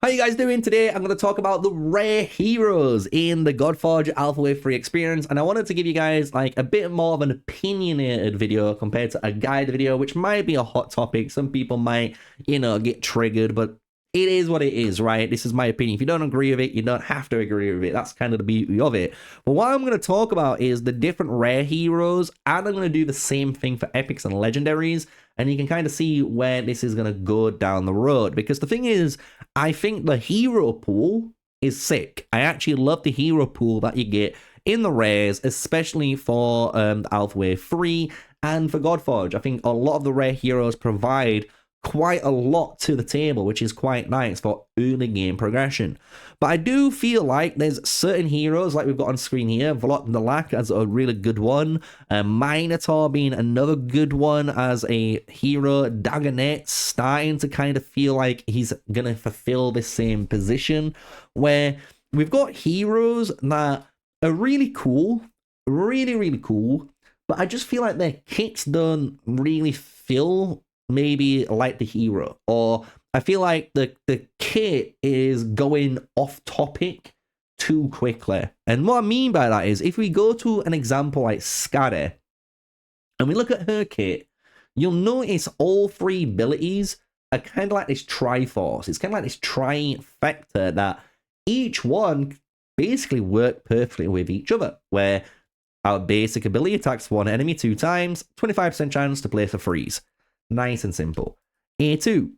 How you guys doing today? I'm going to talk about the rare heroes in the Godforge Alpha Wave 3 experience, and I wanted to give you guys like a bit more of an opinionated video compared to a guide video, which might be a hot topic. Some people might, get triggered, but it is what it is, right? This is my opinion. If you don't agree with it, you don't have to agree with it. That's kind of the beauty of it. But what I'm going to talk about is the different rare heroes, and I'm going to do the same thing for epics and legendaries, and you can kind of see where this is going to go down the road. Because the thing is, I think the hero pool is sick. I actually love the hero pool that you get in the rares, especially for the Alpha Wave 3 and for Godforge. I think a lot of the rare heroes provide quite a lot to the table, which is quite nice for early game progression. But I do feel like there's certain heroes, like we've got on screen here. Vateless as a really good one, Minotaur being another good one as a hero. Dagonet starting to kind of feel like he's gonna fulfill the same position, where we've got heroes that are really cool, really cool, but I just feel like their kits don't really feel maybe like the hero, or I feel like the kit is going off topic too quickly. And what I mean by that is, if we go to an example like Scary and we look at her kit, you'll notice all three abilities are kind of like this Triforce. It's kind of like this trifecta that each one basically work perfectly with each other, where our basic ability attacks one enemy 2 times, 25% chance to place a freeze. Nice and simple. A2,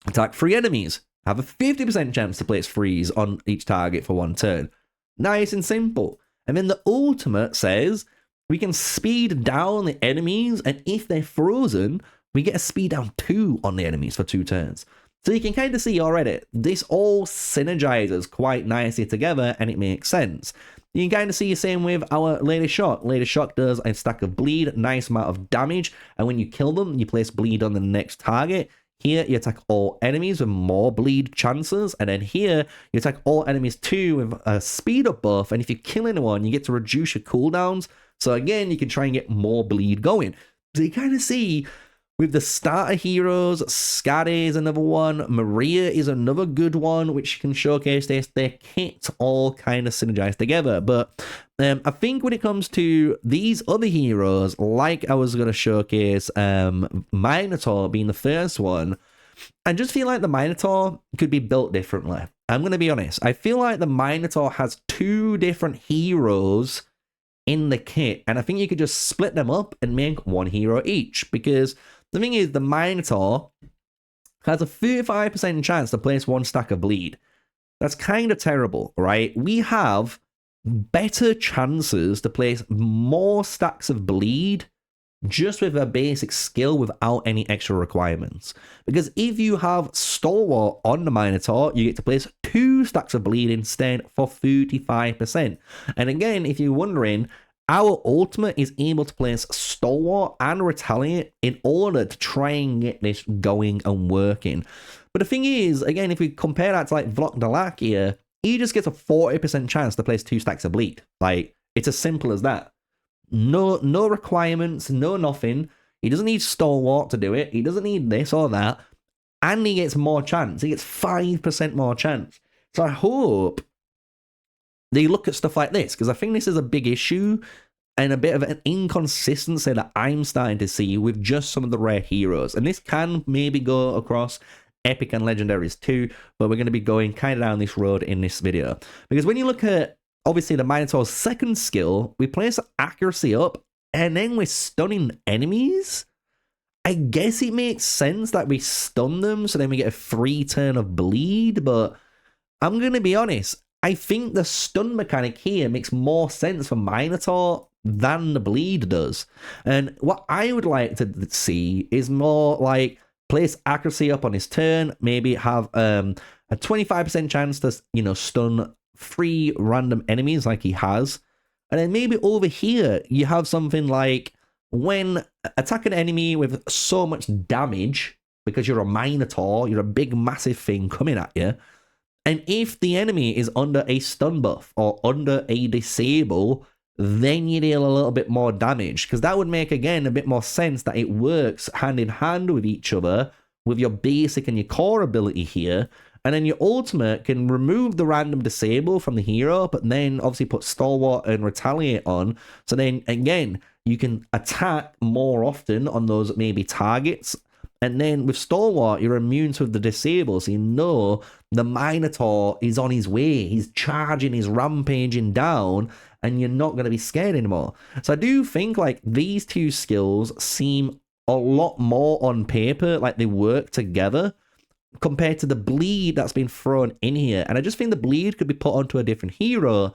attack 3 enemies, have a 50% chance to place freeze on each target for 1 turn. Nice and simple. And then the ultimate says we can speed down the enemies, and if they're frozen, we get a speed down 2 on the enemies for 2 turns. So you can kind of see already, this all synergizes quite nicely together, and it makes sense. You can kind of see the same with our Lady Shock. Lady Shock does a stack of bleed, nice amount of damage, and when you kill them, you place bleed on the next target. Here, you attack all enemies with more bleed chances, and then here, you attack all enemies too with a speed up buff, and if you kill anyone, you get to reduce your cooldowns, so again, you can try and get more bleed going. So you kind of see, with the starter heroes, Scary is another one, Maria is another good one, which can showcase this. Their kits all kind of synergize together. But I think when it comes to these other heroes, like I was going to showcase Minotaur being the first one, I just feel like the Minotaur could be built differently. I'm going to be honest. I feel like the Minotaur has 2 different heroes in the kit, and I think you could just split them up and make 1 hero each, because the thing is, the Minotaur has a 35% chance to place 1 stack of bleed. That's kind of terrible, right? We have better chances to place more stacks of bleed just with a basic skill without any extra requirements. Because if you have Stalwart on the Minotaur, you get to place 2 stacks of bleed instead for 35%. And again, if you're wondering, our ultimate is able to place Stalwart and Retaliate in order to try and get this going and working. But the thing is, again, if we compare that to like Vateless here, he just gets a 40% chance to place 2 stacks of bleed. Like, it's as simple as that. No requirements, no nothing. He doesn't need Stalwart to do it. He doesn't need this or that. And he gets more chance. He gets 5% more chance. So I hope they look at stuff like this, because I think this is a big issue and a bit of an inconsistency that I'm starting to see with just some of the rare heroes. And this can maybe go across epic and legendaries too, but we're going to be going kind of down this road in this video. Because when you look at, obviously, the Minotaur's second skill, we place accuracy up, and then we're stunning enemies. I guess it makes sense that we stun them, so then we get a 3 turn of bleed, but I'm going to be honest, I think the stun mechanic here makes more sense for Minotaur than the bleed does. And what I would like to see is more like place accuracy up on his turn, maybe have a 25% chance to, stun 3 random enemies like he has. And then maybe over here, you have something like when attack an enemy with so much damage, because you're a Minotaur, you're a big massive thing coming at you, and if the enemy is under a stun buff or under a disable, then you deal a little bit more damage, because that would make, again, a bit more sense that it works hand in hand with each other with your basic and your core ability here, And then your ultimate can remove the random disable from the hero, but then obviously put Stalwart and Retaliate on. So then again, you can attack more often on those maybe targets. And then with Stalwart, you're immune to the disable. So you know the Minotaur is on his way. He's charging, he's rampaging down, and you're not going to be scared anymore. So I do think like these two skills seem a lot more on paper like they work together compared to the bleed that's been thrown in here. And I just think the bleed could be put onto a different hero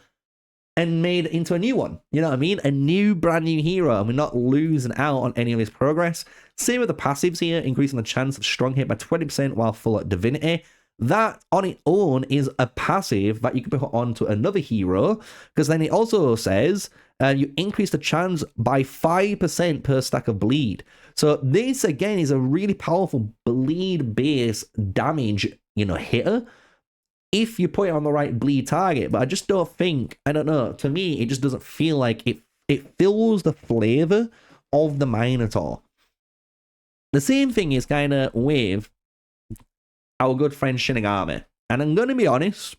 and made into a new one. You know what I mean? A new, brand new hero, and we're not losing out on any of his progress. Same with the passives here, increasing the chance of strong hit by 20% while full at divinity. That on its own is a passive that you can put onto another hero, because then it also says you increase the chance by 5% per stack of bleed. So this again is a really powerful bleed-based damage, you know, hitter, if you put it on the right bleed target. But I just don't think, I don't know, to me it just doesn't feel like it fills the flavor of the Minotaur. The same thing is kind of with our good friend Shinigami. And I'm going to be honest,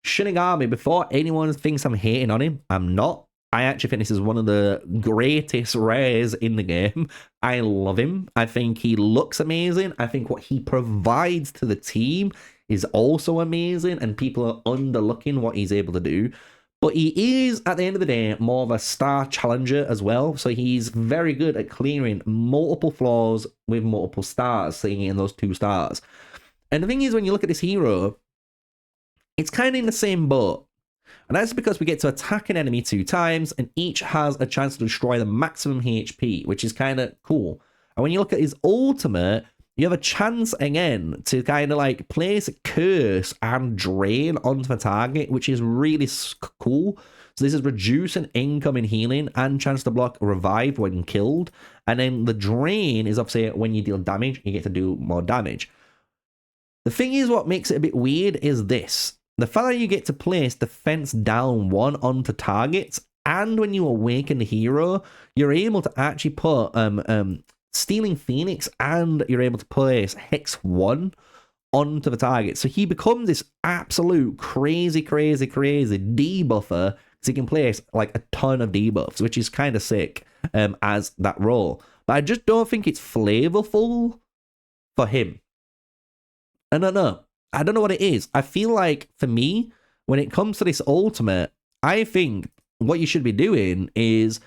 Shinigami, before anyone thinks I'm hating on him, I'm not. I actually think this is one of the greatest rares in the game. I love him. I think he looks amazing. I think what he provides to the team is also amazing, and people are underlooking what he's able to do. But he is, at the end of the day, more of a star challenger as well. So he's very good at clearing multiple floors with multiple stars, sitting in those 2 stars. And the thing is, when you look at this hero, it's kind of in the same boat. And that's because we get to attack an enemy 2 times, and each has a chance to destroy the maximum HP, which is kind of cool. And when you look at his ultimate, you have a chance again to kind of like place Curse and Drain onto the target, which is really cool. So this is reducing incoming healing and chance to block Revive when killed. And then the Drain is obviously when you deal damage, you get to do more damage. The thing is, what makes it a bit weird is this. The fact that you get to place Defense down 1 onto targets, and when you awaken the hero, you're able to actually put Stealing Phoenix, and you're able to place Hex 1 onto the target. So he becomes this absolute crazy debuffer, because he can place like a ton of debuffs, which is kind of sick as that role. But I just don't think it's flavorful for him. I don't know. I don't know what it is. I feel like, for me, when it comes to this ultimate, I think what you should be doing is,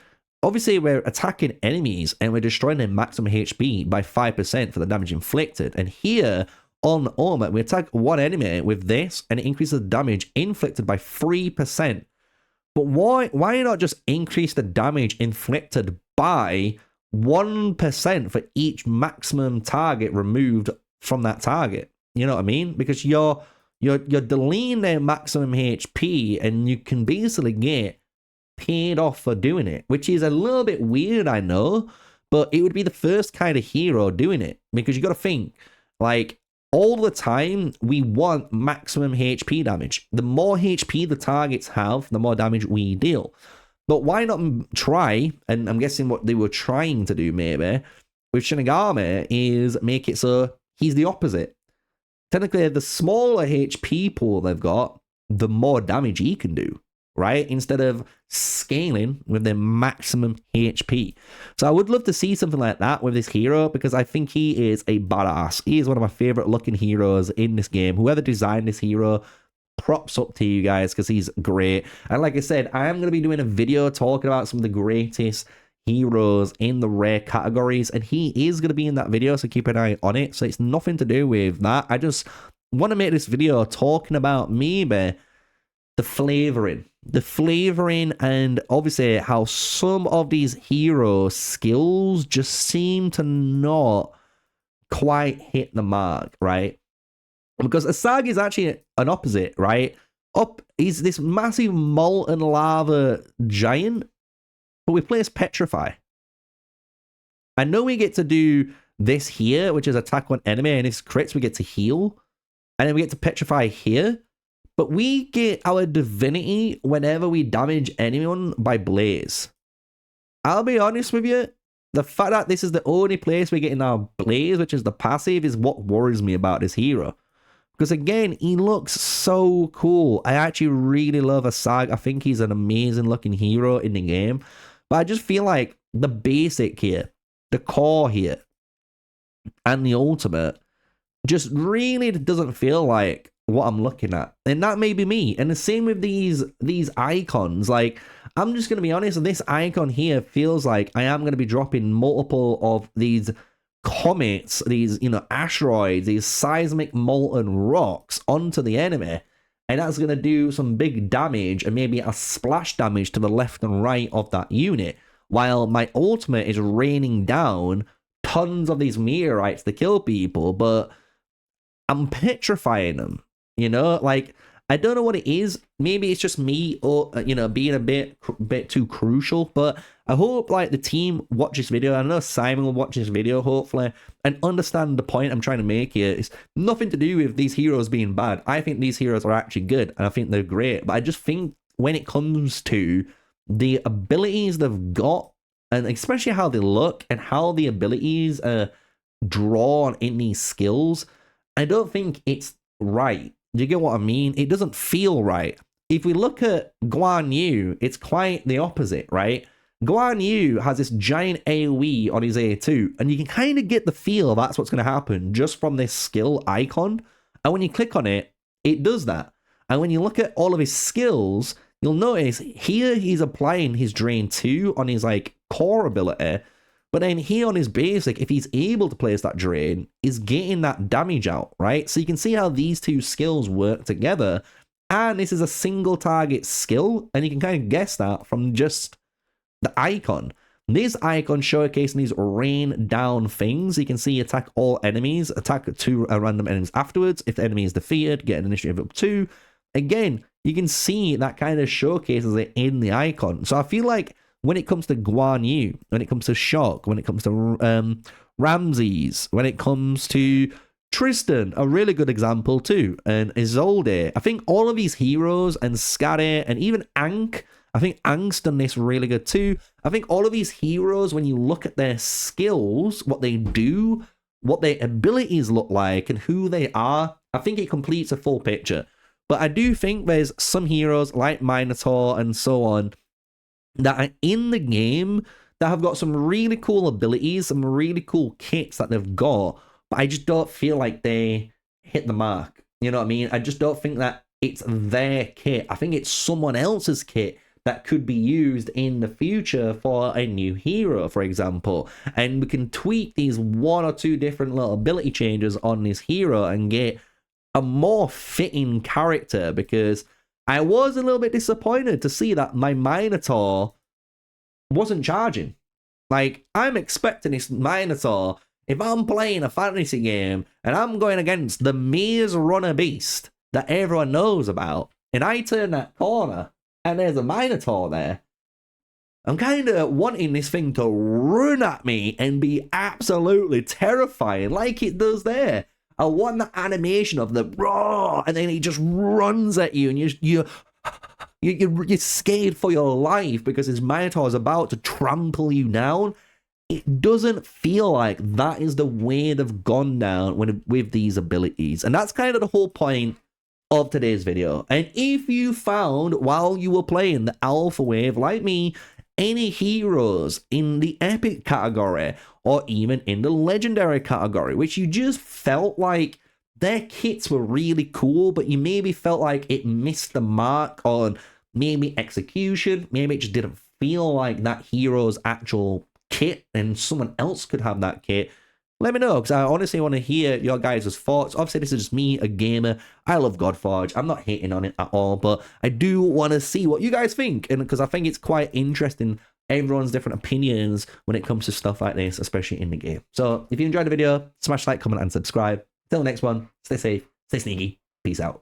obviously we're attacking enemies and we're destroying their maximum HP by 5% for the damage inflicted. And here on ultimate, we attack one enemy with this, and it increases the damage inflicted by 3%. But why not just increase the damage inflicted by 1% for each maximum target removed from that target? You know what I mean? Because you're deleting their maximum HP, and you can basically get paid off for doing it, which is a little bit weird, I know, but it would be the first kind of hero doing it, because you got to think, like, all the time we want maximum HP damage. The more HP the targets have, the more damage we deal. But why not try, and I'm guessing what they were trying to do maybe with Shinigami is make it so he's the opposite. Technically, the smaller HP pool they've got, the more damage he can do, right? Instead of scaling with their maximum HP. So I would love to see something like that with this hero, because I think he is a badass. He is one of my favorite looking heroes in this game. Whoever designed this hero, props up to you guys, because he's great. And like I said, I am going to be doing a video talking about some of the greatest heroes in the rare categories, and he is going to be in that video, so keep an eye on it. So it's nothing to do with that. I just want to make this video talking about maybe the flavoring, and obviously how some of these hero skills just seem to not quite hit the mark, right? Because Asagi is actually an opposite, right? He's this massive molten lava giant, but we place Petrify. I know we get to do this here, which is attack one enemy, and if crits, we get to heal. And then we get to Petrify here. But we get our divinity whenever we damage anyone by Blaze. I'll be honest with you, the fact that this is the only place we get in our Blaze, which is the passive, is what worries me about this hero. Because again, he looks so cool. I actually really love Asag. I think he's an amazing looking hero in the game. But I just feel like the basic here, the core here, and the ultimate just really doesn't feel like what I'm looking at. And that may be me. And the same with these icons. Like, I'm just going to be honest, this icon here feels like I am going to be dropping multiple of these comets, these, you know, asteroids, these seismic molten rocks onto the enemy. And that's going to do some big damage and maybe a splash damage to the left and right of that unit. While my ultimate is raining down tons of these meteorites to kill people, but I'm petrifying them, you know? Like, I don't know what it is. Maybe it's just me, or you know, being a bit too crucial. But I hope like the team watch this video. I know Simon will watch this video hopefully and understand the point I'm trying to make here. It's nothing to do with these heroes being bad. I think these heroes are actually good and I think they're great. But I just think when it comes to the abilities they've got, and especially how they look and how the abilities are drawn in these skills, I don't think it's right. Do you get what I mean? It doesn't feel right. If we look at Guan Yu, it's quite the opposite, right? Guan Yu has this giant AoE on his A2, and you can kind of get the feel that's what's going to happen just from this skill icon. And when you click on it, it does that. And when you look at all of his skills, you'll notice here he's applying his Drain 2 on his like core ability. But then here on his basic, if he's able to place that drain, is getting that damage out, right? So you can see how these two skills work together. And this is a single target skill, and you can kind of guess that from just the icon. This icon showcasing these rain down things. You can see attack all enemies, attack 2 random enemies afterwards. If the enemy is defeated, get an initiative up 2. Again, you can see that kind of showcases it in the icon. So I feel like when it comes to Guan Yu, when it comes to Shock, when it comes to Ramses, when it comes to Tristan, a really good example too, and Isolde, I think all of these heroes, and Skade, and even Ankh, I think Ankh's done this really good too. I think all of these heroes, when you look at their skills, what they do, what their abilities look like, and who they are, I think it completes a full picture. But I do think there's some heroes like Minotaur and so on that are in the game that have got some really cool abilities, some really cool kits that they've got, but I just don't feel like they hit the mark. You know what I mean? I just don't think that it's their kit. I think it's someone else's kit that could be used in the future for a new hero, for example. And we can tweak these 1 or 2 different little ability changes on this hero and get a more fitting character, because I was a little bit disappointed to see that my Minotaur wasn't charging. Like, I'm expecting this Minotaur, if I'm playing a fantasy game and I'm going against the Maze Runner beast that everyone knows about, and I turn that corner and there's a Minotaur there, I'm kind of wanting this thing to run at me and be absolutely terrifying like it does there. I want the animation of the raw, and then he just runs at you, and you're scared for your life because his Minotaur is about to trample you down. It doesn't feel like that is the way they've gone down with these abilities, and that's kind of the whole point of today's video. And if you found while you were playing the alpha wave, like me, any heroes in the epic category or even in the legendary category, which you just felt like their kits were really cool, but you maybe felt like it missed the mark on maybe execution, maybe it just didn't feel like that hero's actual kit and someone else could have that kit, let me know, because I honestly want to hear your guys' thoughts. Obviously, this is just me, a gamer. I love Godforge. I'm not hating on it at all, but I do want to see what you guys think, and because I think it's quite interesting, everyone's different opinions when it comes to stuff like this, especially in the game. So if you enjoyed the video, smash like, comment, and subscribe. Till the next one, stay safe, stay sneaky. Peace out.